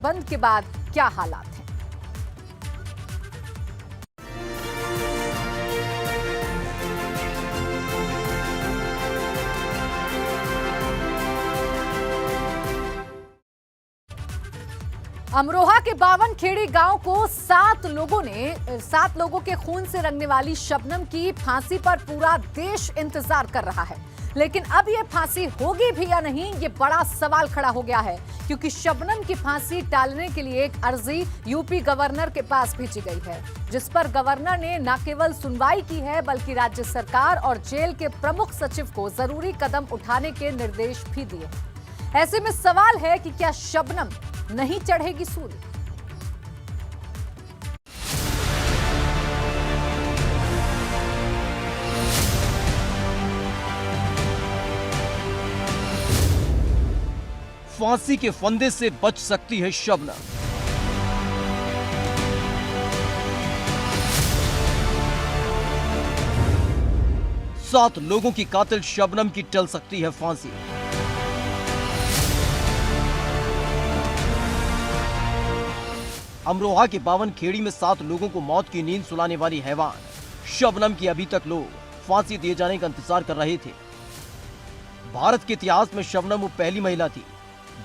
बंद के बाद क्या हालात हैं। अमरोहा के बावनखेड़ी गांव को 7 लोगों के खून से रंगने वाली शबनम की फांसी पर पूरा देश इंतजार कर रहा है। लेकिन अब ये फांसी होगी भी या नहीं, ये बड़ा सवाल खड़ा हो गया है, क्योंकि शबनम की फांसी टालने के लिए एक अर्जी यूपी गवर्नर के पास भेजी गई है, जिस पर गवर्नर ने न केवल सुनवाई की है बल्कि राज्य सरकार और जेल के प्रमुख सचिव को जरूरी कदम उठाने के निर्देश भी दिए। ऐसे में सवाल है कि क्या शबनम नहीं चढ़ेगी सूली। फांसी के फंदे से बच सकती है शबनम। सात लोगों की कातिल शबनम की टल सकती है फांसी। अमरोहा के बावनखेड़ी में 7 लोगों को मौत की नींद सुलाने वाली हैवान शबनम की अभी तक लोग फांसी दिए जाने का इंतजार कर रहे थे। भारत के इतिहास में शबनम वो पहली महिला थी।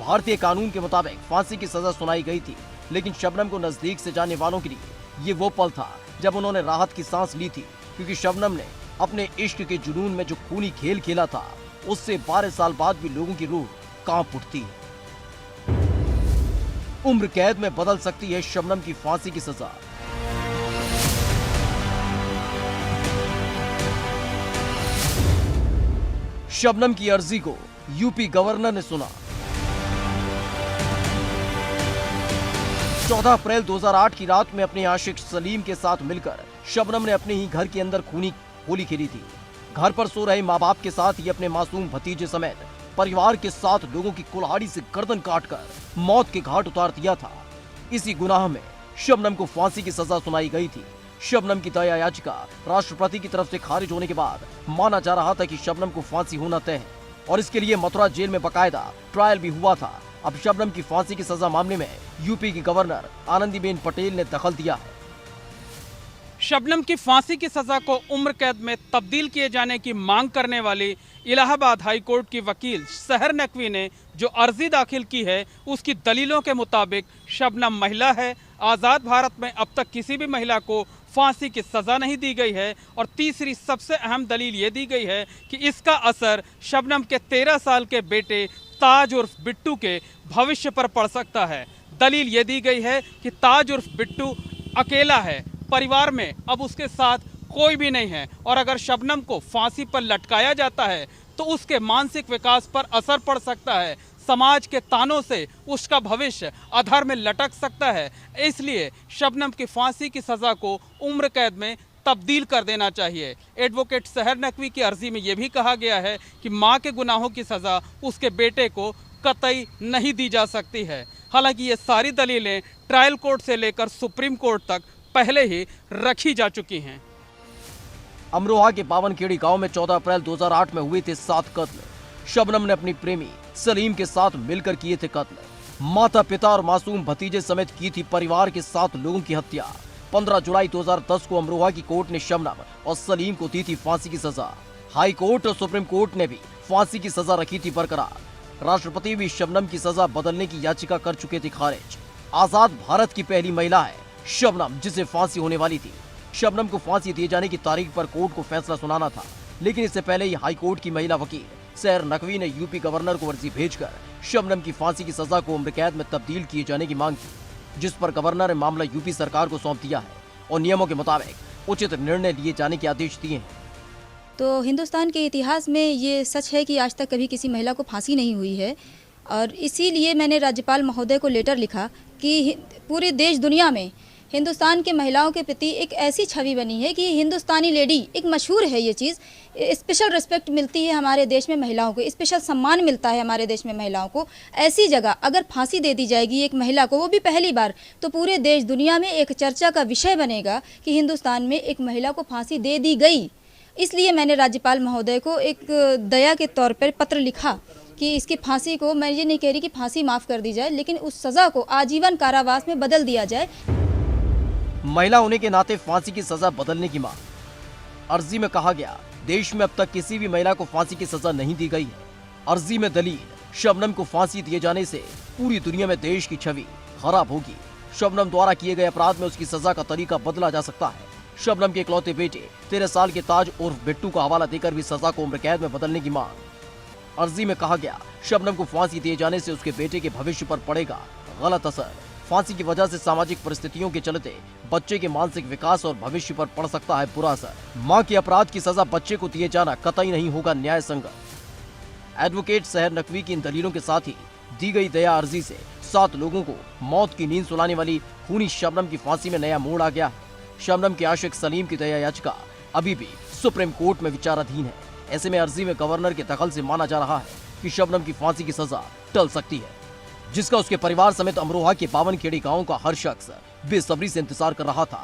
भारतीय कानून के मुताबिक फांसी की सजा सुनाई गई थी, लेकिन शबनम को नजदीक से जानने वालों के लिए ये वो पल था जब उन्होंने राहत की सांस ली थी, क्योंकि शबनम ने अपने इश्क के जुनून में जो खूनी खेल खेला था, उससे 12 साल बाद भी लोगों की रूह कांप उठती है। उम्र कैद में बदल सकती है शबनम की फांसी की सजा। शबनम की अर्जी को यूपी गवर्नर ने सुना। 14 अप्रैल 2008 की रात में अपने आशिक सलीम के साथ मिलकर शबनम ने अपने ही घर के अंदर खूनी होली खेली थी। घर पर सो रहे मां बाप के साथ ही अपने मासूम भतीजे समेत परिवार के 7 लोगों की कुल्हाड़ी से गर्दन काटकर मौत के घाट उतार दिया था। इसी गुनाह में शबनम को फांसी की सजा सुनाई गई थी। शबनम की दया याचिका राष्ट्रपति की तरफ से खारिज होने के बाद माना जा रहा था कि शबनम को फांसी होना तय है, और इसके लिए मथुरा जेल में बकायदा ट्रायल भी हुआ था। अब शबनम की फांसी की सजा मामले में यूपी की गवर्नर आनंदीबेन पटेल ने दखल दिया है। शबनम की फांसी की सजा को उम्र कैद में तब्दील किए जाने की मांग करने वाली इलाहाबाद हाई कोर्ट की वकील सहर नकवी ने जो अर्जी दाखिल की है, उसकी दलीलों के मुताबिक शबनम महिला है। आज़ाद भारत में अब तक किसी भी महिला को फांसी की सज़ा नहीं दी गई है, और तीसरी सबसे अहम दलील ये दी गई है कि इसका असर शबनम के 13 साल के बेटे ताज उर्फ बिट्टू के भविष्य पर पड़ सकता है। दलील ये दी गई है कि ताज उर्फ बिट्टू अकेला है, परिवार में अब उसके साथ कोई भी नहीं है, और अगर शबनम को फांसी पर लटकाया जाता है तो उसके मानसिक विकास पर असर पड़ सकता है। समाज के तानों से उसका भविष्य अधर में लटक सकता है। इसलिए शबनम की फांसी की सज़ा को उम्र कैद में तब्दील कर देना चाहिए। एडवोकेट सहर नकवी की अर्जी में यह भी कहा गया है कि मां के गुनाहों की सज़ा उसके बेटे को कतई नहीं दी जा सकती है। हालांकि ये सारी दलीलें ट्रायल कोर्ट से लेकर सुप्रीम कोर्ट तक पहले ही रखी जा चुकी हैं। अमरोहा के बावनखेड़ी गांव में 14 अप्रैल 2008 में हुए थे 7 कत्ल। शबनम ने अपनी प्रेमी सलीम के साथ मिलकर किए थे कत्ल। माता पिता और मासूम भतीजे समेत की थी परिवार के 7 लोगों की हत्या। 15 जुलाई 2010 को अमरोहा की कोर्ट ने शबनम और सलीम को दी थी फांसी की सजा। हाई कोर्ट और सुप्रीम कोर्ट ने भी फांसी की सजा रखी थी बरकरार। राष्ट्रपति भी शबनम की सजा बदलने की याचिका कर चुके थे खारिज। आजाद भारत की पहली महिला है शबनम जिसे फांसी होने वाली थी। शबनम को फांसी दिए जाने की तारीख पर कोर्ट को फैसला सुनाना था, लेकिन इससे पहले ही हाई कोर्ट की महिला वकील सहर नकवी ने यूपी गवर्नर को अर्जी भेजकर शबनम की फांसी की सजा को उम्र कैद में तब्दील किए जाने की मांग की, जिस पर गवर्नर ने मामला यूपी सरकार को सौंप दिया है और नियमों के मुताबिक उचित निर्णय लिए जाने के आदेश दिए हैं। तो हिंदुस्तान के इतिहास में ये सच है कि आज तक कभी किसी महिला को फांसी नहीं हुई है, और इसीलिए मैंने राज्यपाल महोदय को लेटर लिखा कि पूरे देश दुनिया में हिंदुस्तान के महिलाओं के प्रति एक ऐसी छवि बनी है कि हिंदुस्तानी लेडी एक मशहूर है। ये चीज़ स्पेशल रिस्पेक्ट मिलती है हमारे देश में महिलाओं को, स्पेशल सम्मान मिलता है हमारे देश में महिलाओं को। ऐसी जगह अगर फांसी दे दी जाएगी एक महिला को, वो भी पहली बार, तो पूरे देश दुनिया में एक चर्चा का विषय बनेगा कि हिंदुस्तान में एक महिला को फांसी दे दी गई। इसलिए मैंने राज्यपाल महोदय को एक दया के तौर पर पत्र लिखा कि इसकी फांसी को, मैं ये नहीं कह रही कि फांसी माफ़ कर दी जाए, लेकिन उस सज़ा को आजीवन कारावास में बदल दिया जाए। महिला होने के नाते फांसी की सजा बदलने की मांग। अर्जी में कहा गया, देश में अब तक किसी भी महिला को फांसी की सजा नहीं दी गई है। अर्जी में दलील, शबनम को फांसी दिए जाने से पूरी दुनिया में देश की छवि खराब होगी। शबनम द्वारा किए गए अपराध में उसकी सजा का तरीका बदला जा सकता है। शबनम के इकलौते बेटे 13 साल के ताज उर्फ बिट्टू का हवाला देकर भी सजा को उम्र कैद में बदलने की मांग। अर्जी में कहा गया, शबनम को फांसी दिए जाने से उसके बेटे के भविष्य पर पड़ेगा गलत असर। फांसी की वजह से सामाजिक परिस्थितियों के चलते बच्चे के मानसिक विकास और भविष्य पर पड़ सकता है बुरा असर। मां के अपराध की सजा बच्चे को दिए जाना कतई नहीं होगा न्याय संगत। एडवोकेट सहर नकवी की इन दलीलों के साथ ही दी गई दया अर्जी से 7 लोगों को मौत की नींद सुलाने वाली खूनी शबनम की फांसी में नया मोड़ आ गया है। शबनम के आशिक सलीम की दया याचिका अभी भी सुप्रीम कोर्ट में विचाराधीन है। ऐसे में अर्जी में गवर्नर के दखल से माना जा रहा है कि शबनम की फांसी की सजा टल सकती है, जिसका उसके परिवार समेत अमरोहा के पावनखेड़ी गांव का हर शख्स बेसब्री से इंतजार कर रहा था।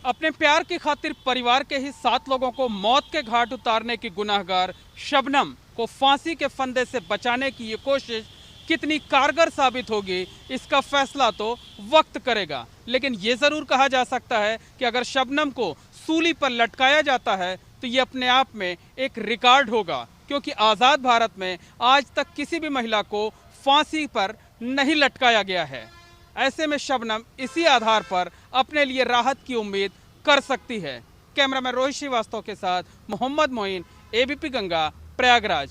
अपने प्यार की खातिर परिवार के ही 7 लोगों को मौत के घाट उतारने की गुनाहगार शबनम को फांसी के फंदे से बचाने की ये कोशिश कितनी कारगर साबित होगी, इसका फैसला तो वक्त करेगा। लेकिन ये जरूर कहा जा सकता है कि अगर शबनम को सूली पर लटकाया जाता है तो ये अपने आप में एक रिकॉर्ड होगा, क्योंकि आज़ाद भारत में आज तक किसी भी महिला को फांसी पर नहीं लटकाया गया है। ऐसे में शबनम इसी आधार पर अपने लिए राहत की उम्मीद कर सकती है। कैमरामैन रोहित श्रीवास्तव के साथ मोहम्मद मोइन, एबीपी गंगा, प्रयागराज।